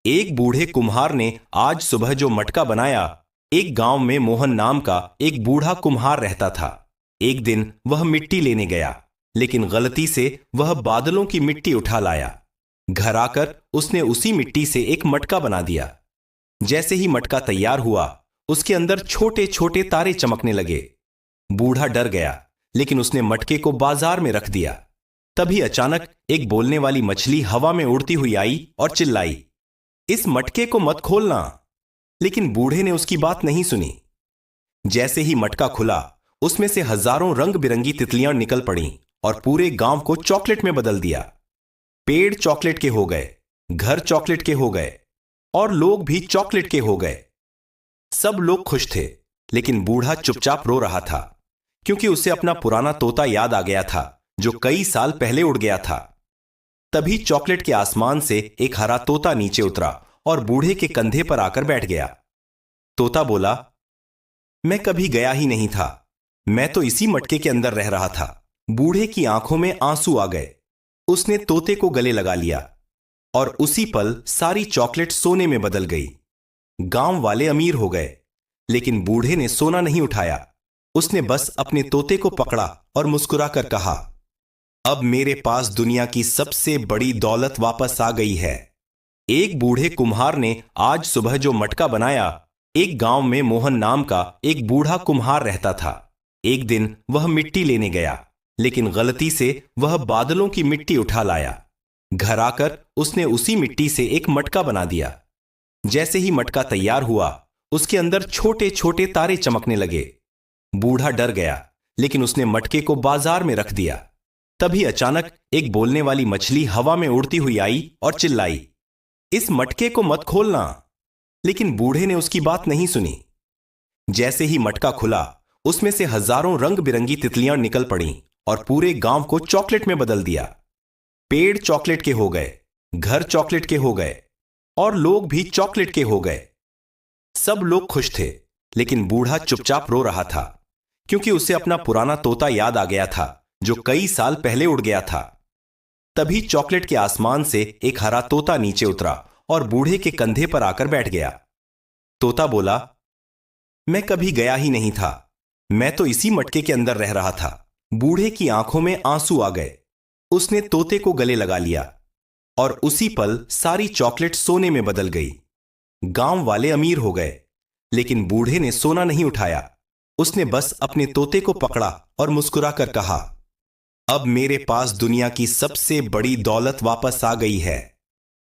एक बूढ़े कुम्हार ने आज सुबह जो मटका बनाया। एक गांव में मोहन नाम का एक बूढ़ा कुम्हार रहता था। एक दिन वह मिट्टी लेने गया, लेकिन गलती से वह बादलों की मिट्टी उठा लाया। घर आकर उसने उसी मिट्टी से एक मटका बना दिया। जैसे ही मटका तैयार हुआ, उसके अंदर छोटे छोटे तारे चमकने लगे। बूढ़ा डर गया, लेकिन उसने मटके को बाजार में रख दिया। तभी अचानक एक बोलने वाली मछली हवा में उड़ती हुई आई और चिल्लाई, इस मटके को मत खोलना। लेकिन बूढ़े ने उसकी बात नहीं सुनी। जैसे ही मटका खुला, उसमें से हजारों रंग बिरंगी तितलियां निकल पड़ीं और पूरे गांव को चॉकलेट में बदल दिया। पेड़ चॉकलेट के हो गए, घर चॉकलेट के हो गए और लोग भी चॉकलेट के हो गए। सब लोग खुश थे, लेकिन बूढ़ा चुपचाप रो रहा था, क्योंकि उसे अपना पुराना तोता याद आ गया था, जो कई साल पहले उड़ गया था। तभी चॉकलेट के आसमान से एक हरा तोता नीचे उतरा और बूढ़े के कंधे पर आकर बैठ गया। तोता बोला, मैं कभी गया ही नहीं था, मैं तो इसी मटके के अंदर रह रहा था। बूढ़े की आंखों में आंसू आ गए। उसने तोते को गले लगा लिया और उसी पल सारी चॉकलेट सोने में बदल गई। गांव वाले अमीर हो गए, लेकिन बूढ़े ने सोना नहीं उठाया। उसने बस अपने तोते को पकड़ा और मुस्कुराकर कहा, अब मेरे पास दुनिया की सबसे बड़ी दौलत वापस आ गई है। एक बूढ़े कुम्हार ने आज सुबह जो मटका बनाया। एक गांव में मोहन नाम का एक बूढ़ा कुम्हार रहता था। एक दिन वह मिट्टी लेने गया, लेकिन गलती से वह बादलों की मिट्टी उठा लाया। घर आकर उसने उसी मिट्टी से एक मटका बना दिया। जैसे ही मटका तैयार हुआ, उसके अंदर छोटे छोटे तारे चमकने लगे। बूढ़ा डर गया, लेकिन उसने मटके को बाजार में रख दिया। तभी अचानक एक बोलने वाली मछली हवा में उड़ती हुई आई और चिल्लाई, इस मटके को मत खोलना। लेकिन बूढ़े ने उसकी बात नहीं सुनी। जैसे ही मटका खुला, उसमें से हजारों रंग बिरंगी तितलियां निकल पड़ीं और पूरे गांव को चॉकलेट में बदल दिया। पेड़ चॉकलेट के हो गए, घर चॉकलेट के हो गए और लोग भी चॉकलेट के हो गए। सब लोग खुश थे, लेकिन बूढ़ा चुपचाप रो रहा था, क्योंकि उसे अपना पुराना तोता याद आ गया था, जो कई साल पहले उड़ गया था। तभी चॉकलेट के आसमान से एक हरा तोता नीचे उतरा और बूढ़े के कंधे पर आकर बैठ गया। तोता बोला, मैं कभी गया ही नहीं था, मैं तो इसी मटके के अंदर रह रहा था। बूढ़े की आंखों में आंसू आ गए। उसने तोते को गले लगा लिया और उसी पल सारी चॉकलेट सोने में बदल गई। गांव वाले अमीर हो गए, लेकिन बूढ़े ने सोना नहीं उठाया। उसने बस अपने तोते को पकड़ा और मुस्कुराकर कहा, अब मेरे पास दुनिया की सबसे बड़ी दौलत वापस आ गई है।